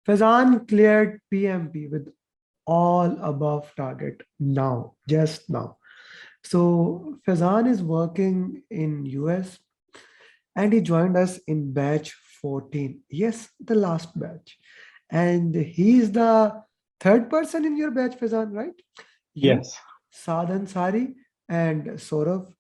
Faizan cleared PMP with all above target now, just now. So Faizan is working in US and he joined us in batch 14. Yes, the last batch. And he is the third person in your batch, Faizan, right? You, Yes. Sadhan Sari, and Saurav.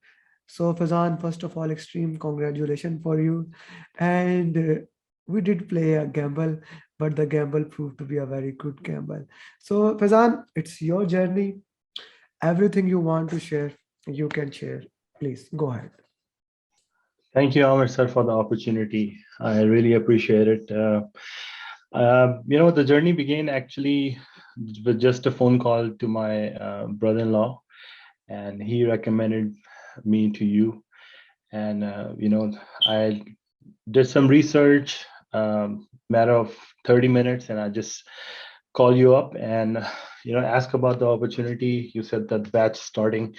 So, Faizan, first of all, extreme congratulations for you. And we did play a gamble, but the gamble proved to be a very good gamble. So, Faizan, it's your journey. Everything you want to share, you can share. Please go ahead. Thank you, Amr sir, for the opportunity. I really appreciate it. The journey began actually with just a phone call to my brother-in-law, and he recommended me to you. And I did some research, matter of 30 minutes, and I just call you up and ask about the opportunity. You said that batch starting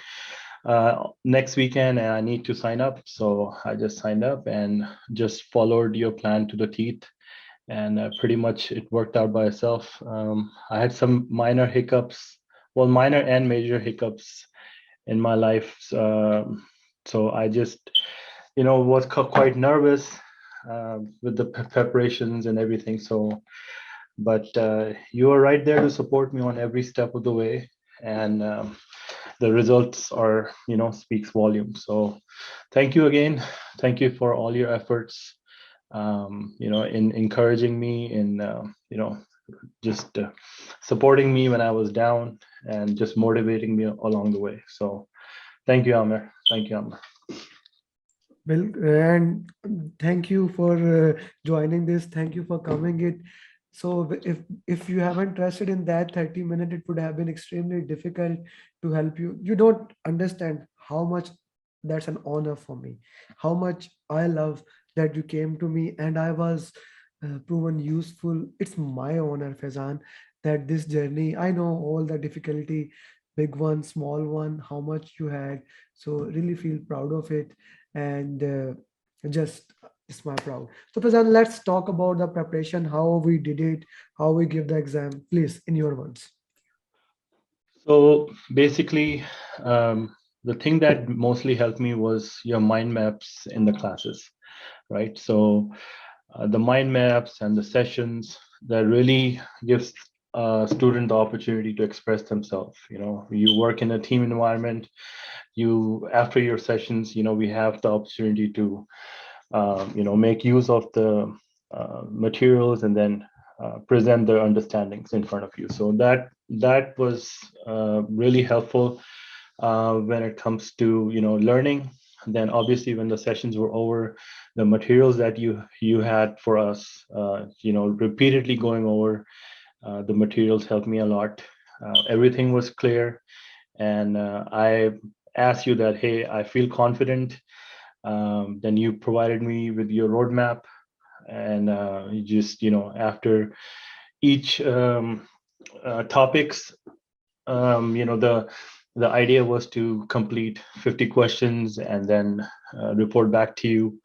next weekend and I need to sign up. So I just signed up and just followed your plan to the teeth. And pretty much it worked out by itself. I had some minor hiccups, well, minor and major hiccups in my life. So I just, was quite nervous with the preparations and everything. So, but you were right there to support me on every step of the way. And the results are speaks volume. So thank you again. Thank you for all your efforts, in encouraging me, in just supporting me when I was down, and just motivating me along the way. So thank you, Amer. Thank you, Amer. Well, and thank you for joining this. Thank you for coming it. So if you haven't trusted in that 30 minutes, it would have been extremely difficult to help you. You don't understand how much that's an honor for me, how much I love that you came to me and I was proven useful. It's my honor, Faizan, that this journey, I know all the difficulty, big one, small one, how much you had. So really feel proud of it and just it's my proud. So Faizan, let's talk about the preparation, how we did it, how we give the exam, please, in your words. So basically, the thing that mostly helped me was your mind maps in the classes, right? So the mind maps and the sessions that really gives a student the opportunity to express themselves. You work in a team environment. You after your sessions, we have the opportunity to make use of the materials and then present their understandings in front of you. So that was really helpful when it comes to learning. Then obviously when the sessions were over, the materials that you had for us, repeatedly going over the materials helped me a lot. Everything was clear, and I asked you that, hey, I feel confident. Then you provided me with your roadmap, and you just after each topics, the idea was to complete 50 questions and then report back to you.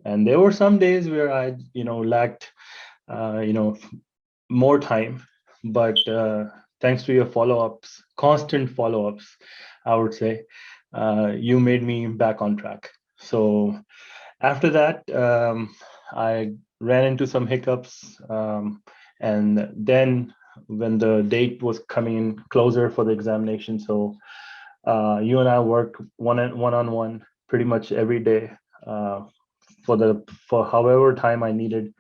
And there were some days where I lacked more time, but thanks to your follow-ups, constant follow-ups, I would say, you made me back on track. So after that, I ran into some hiccups, and then when the date was coming in closer for the examination, so you and I worked one-on-one pretty much every day for however time I needed.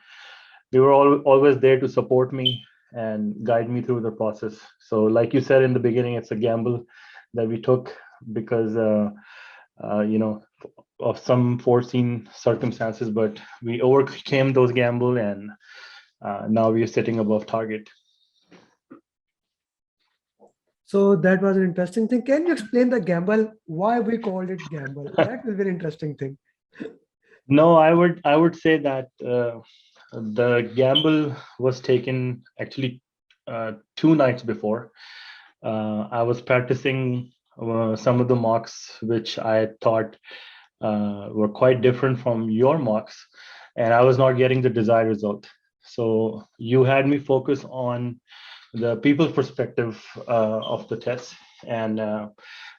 You were always there to support me and guide me through the process. So like you said in the beginning, it's a gamble that we took because of some foreseen circumstances, but we overcame those gamble, and now we are sitting above target. So that was an interesting thing. Can you explain the gamble? Why we called it gamble? That was a very interesting thing. No, I would say that the gamble was taken actually 2 nights before. I was practicing some of the mocks which I thought were quite different from your mocks, and I was not getting the desired result. So you had me focus on the people perspective of the test. And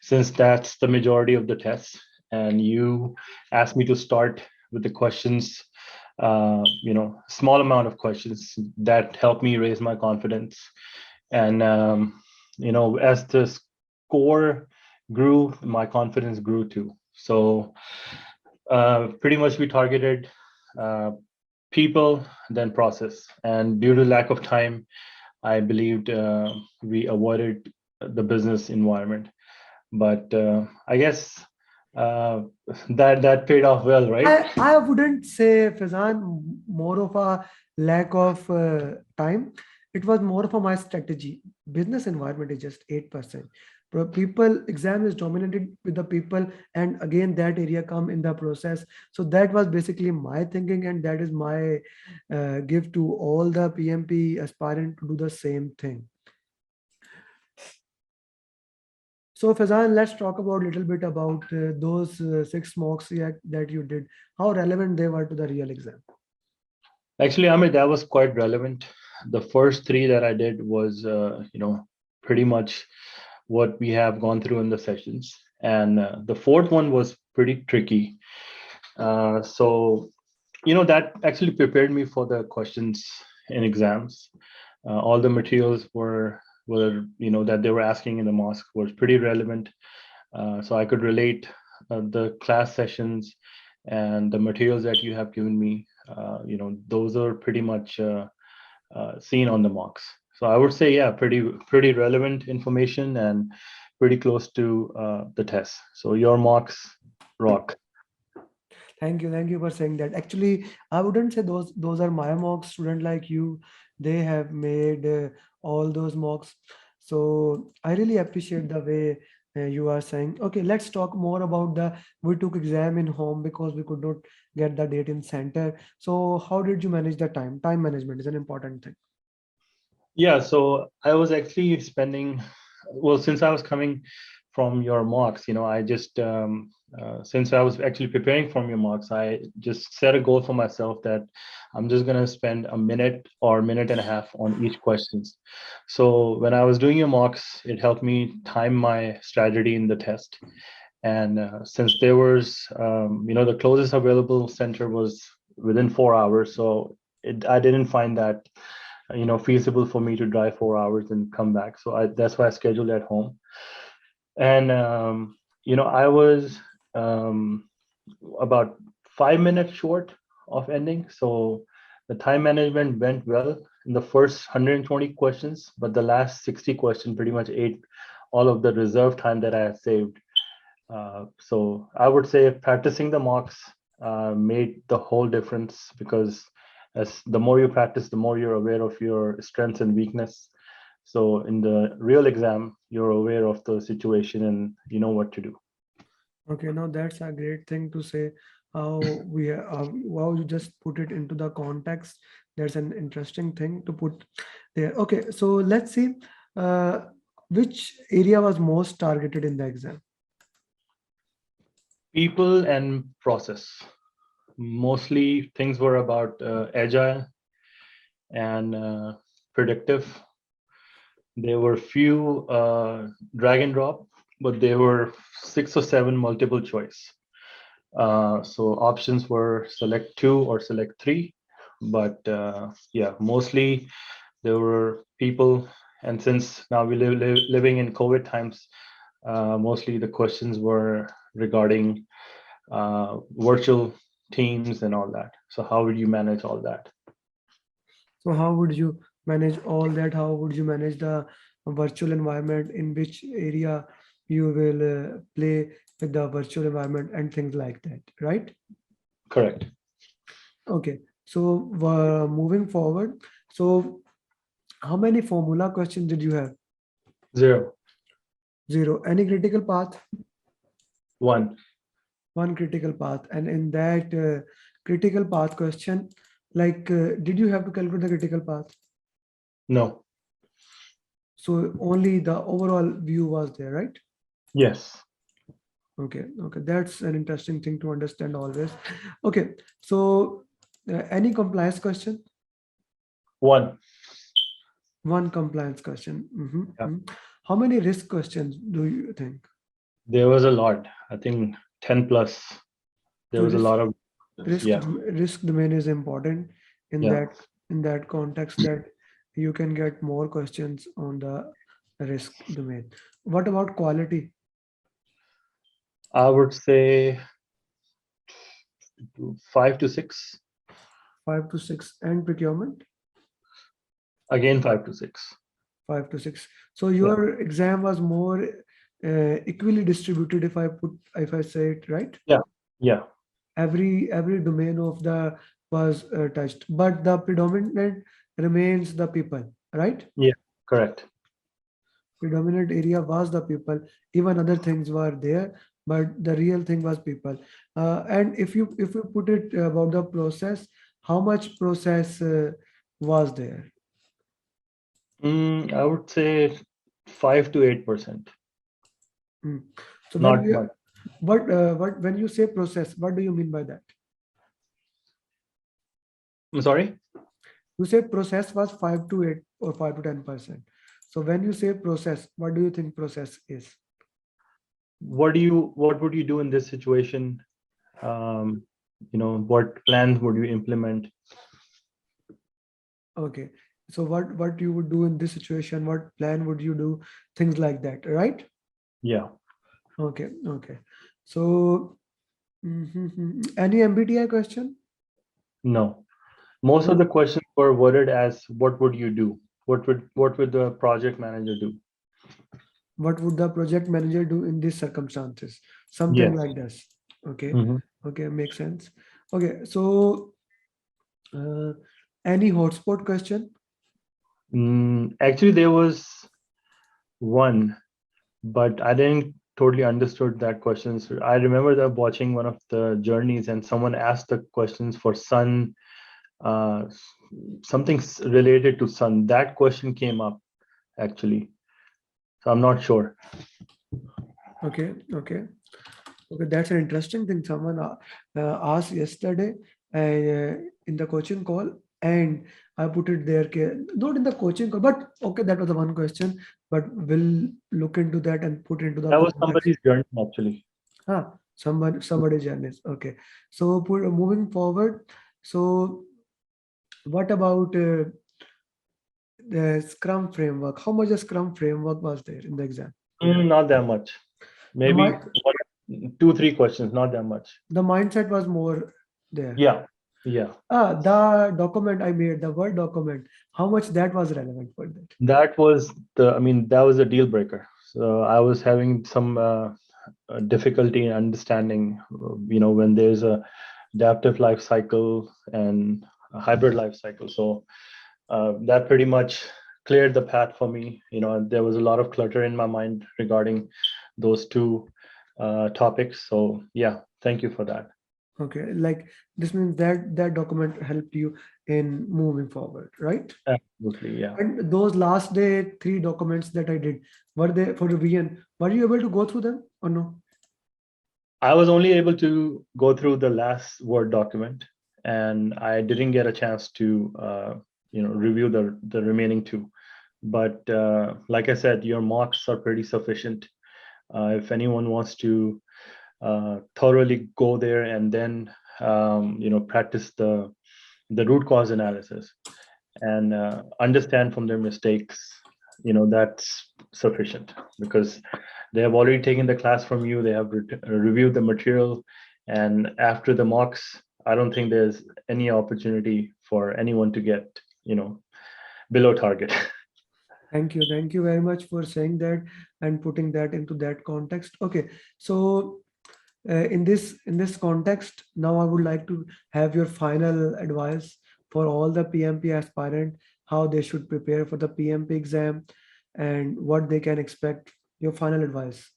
since that's the majority of the test, and you asked me to start with the questions, small amount of questions that helped me raise my confidence. And, as the score grew, my confidence grew too. So pretty much we targeted uh, people, then process. And due to lack of time, I believed we avoided the business environment, but I guess uh, that paid off well, right? I wouldn't say, Fazan, more of a lack of time. It was more of a my strategy. Business environment is just 8%. People exam is dominated with the people, and again that area come in the process. So that was basically my thinking, and that is my give to all the PMP aspirant to do the same thing. So Fazan, let's talk about a little bit about those 6 mocks that you did, how relevant they were to the real exam. Actually, I mean, that was quite relevant. The first three that I did was, pretty much what we have gone through in the sessions. And the fourth one was pretty tricky. So, that actually prepared me for the questions in exams. All the materials were that they were asking in the mosque was pretty relevant. So I could relate the class sessions and the materials that you have given me. Those are pretty much seen on the mocks. So I would say, yeah, pretty relevant information and pretty close to the test. So your mocks rock. Thank you for saying that. Actually, I wouldn't say those are my mocks. Student like you, they have made all those mocks. So I really appreciate the way you are saying. Okay, let's talk more about the we took exam in home because we could not get the date in center. So how did you manage the time? Time management is an important thing. Yeah, so I was actually spending, well, since I was coming from your mocks, I just, since I was actually preparing from your mocks, I just set a goal for myself that I'm just going to spend a minute or minute and a half on each questions. So when I was doing your mocks, it helped me time my strategy in the test. And since there was, the closest available center was within 4 hours, so I didn't find that feasible for me to drive 4 hours and come back. So that's why I scheduled at home. And I was about 5 minutes short of ending. So the time management went well in the first 120 questions, but the last 60 questions pretty much ate all of the reserve time that I had saved. So I would say practicing the mocks made the whole difference, because as the more you practice, the more you're aware of your strengths and weakness. So in the real exam, you're aware of the situation and you know what to do. Okay, now that's a great thing to say. How you just put it into the context. That's an interesting thing to put there. Okay, so let's see uh, which area was most targeted in the exam. People and process. Mostly things were about agile and predictive. There were few drag and drop, but there were 6 or 7 multiple choice. So options were select 2 or select 3, but yeah, mostly there were people. And since now we living in COVID times, mostly the questions were regarding virtual teams and all that. So how would you manage all that? So how would you manage all that? How would you manage the virtual environment? In which area you will play with the virtual environment and things like that, right? Correct. Okay, so moving forward, so how many formula questions did you have? 0, Zero. Any critical path? 1. One critical path. And in that critical path question, like, did you have to calculate the critical path? No. So only the overall view was there, right? Yes. Okay, okay, that's an interesting thing to understand always. Okay, so any compliance question? One. One compliance question. Yeah. How many risk questions do you think? There was a lot. I think 10 plus. There So was a risk lot of. Yeah. risk domain is important in Yeah. that context, that you can get more questions on the risk domain. What about quality? I would say 5 to 6. 5 to 6. And procurement? Again, 5 to 6. 5 to 6. So Yeah. your exam was more equally distributed, if I say it right. Yeah. Yeah. Every domain of the was touched, but the predominant remains the people, right? Yeah. Correct. Predominant area was the people. Even other things were there, but the real thing was people. And if you put it about the process, how much process was there? I would say 5 to 8%. Hmm. So when Not we much. what when you say process, what do you mean by that? I'm sorry. You said process was 5 to 8 or 5 to 10%. So when you say process, what do you think process is? What would you do in this situation? Um, what plans would you implement? Okay. So what you would do in this situation? What plan would you do? Things like that, right? Yeah. Okay. Okay. So any MBTI question? No. Most of No. the questions were worded as what would you do? What would the project manager do? What would the project manager do in these circumstances? Something Yes. like this. Okay. Mhm. Okay. Makes sense. Okay. So uh, any hotspot question? Actually, there was one, but I didn't totally understood that question. So I remember that watching one of the journeys and someone asked the questions for sun, uh, something related to sun. That question came up actually. So I'm not sure. Okay. Okay. Okay, that's an interesting thing. Someone asked yesterday in the coaching call, and I put it there. Not in the coaching call, but okay, that was the one question. But we'll look into that and put into the That was context. somebody's journey actually. Somebody's journeys. Okay, so moving forward. So what about the Scrum framework? How much a Scrum framework was there in the exam? Not that much. The Maybe mi- 2, 3 questions, not that much. the mindset was more there. Yeah. Yeah. The document I made, the Word document, how much that was relevant for that? That was a deal breaker. So I was having some difficulty in understanding, when there's a adaptive life cycle and a hybrid life cycle. So that pretty much cleared the path for me. There was a lot of clutter in my mind regarding those two topics. So yeah, thank you for that. Okay, like this means that that document helped you in moving forward, right? Absolutely, yeah. And those last day 3 documents that I did, were they for revision? Were you able to go through them or no? I was only able to go through the last Word document, and I didn't get a chance to, review the remaining two. But like I said, your mocks are pretty sufficient. If anyone wants to thoroughly go there and then, practice the root cause analysis and understand from their mistakes, that's sufficient because they have already taken the class from you. They have reviewed the material, and after the mocks, I don't think there's any opportunity for anyone to get, below target. Thank you very much for saying that and putting that into that context. Okay, so in this context, now I would like to have your final advice for all the PMP aspirant, how they should prepare for the PMP exam and what they can expect. Your final advice.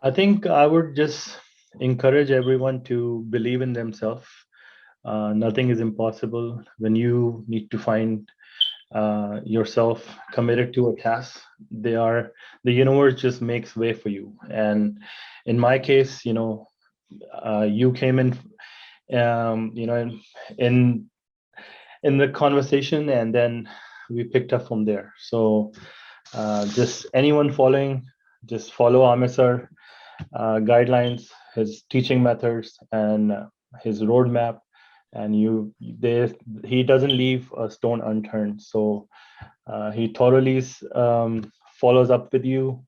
I think I would just encourage everyone to believe in themselves. Nothing is impossible when you need to find yourself committed to a task. The universe just makes way for you. And in my case, you came in, in in the conversation, and then we picked up from there. So just anyone following, just follow Amir sir guidelines, his teaching methods, and his roadmap, and he doesn't leave a stone unturned. So he thoroughly follows up with you,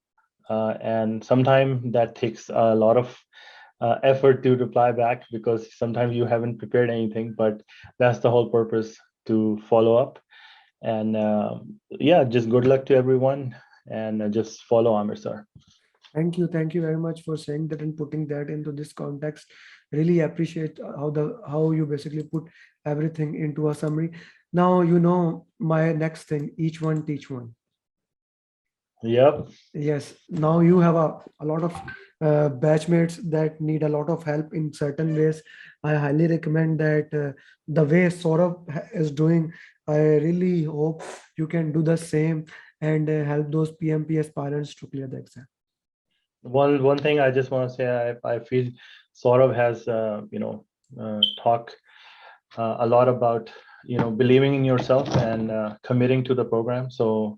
and sometimes that takes a lot of effort to reply back, because sometimes you haven't prepared anything, but that's the whole purpose, to follow up. And yeah, just good luck to everyone, and just follow Amir sir. Thank you. Thank you very much for saying that and putting that into this context. Really appreciate how you basically put everything into a summary. Now you know my next thing, each one teach one. Yep. Yes, now you have a lot of batchmates that need a lot of help in certain ways. I highly recommend that the way Saurabh is doing, I really hope you can do the same and help those PMP aspirants to clear the exam. One thing I just want to say, I feel Saurabh has talk a lot about believing in yourself and committing to the program. So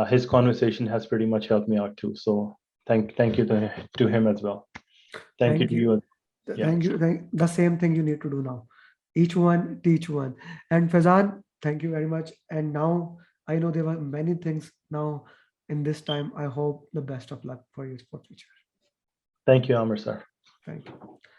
his conversation has pretty much helped me out too. So thank you to him as well. Thank you Thank to you. you. Yeah. Thank you. The same thing you need to do now. Each one teach one. And Faizan, thank you very much. And now I know there were many things now in this time. I hope the best of luck for you for future. Thank you, Amr sir. Thank you.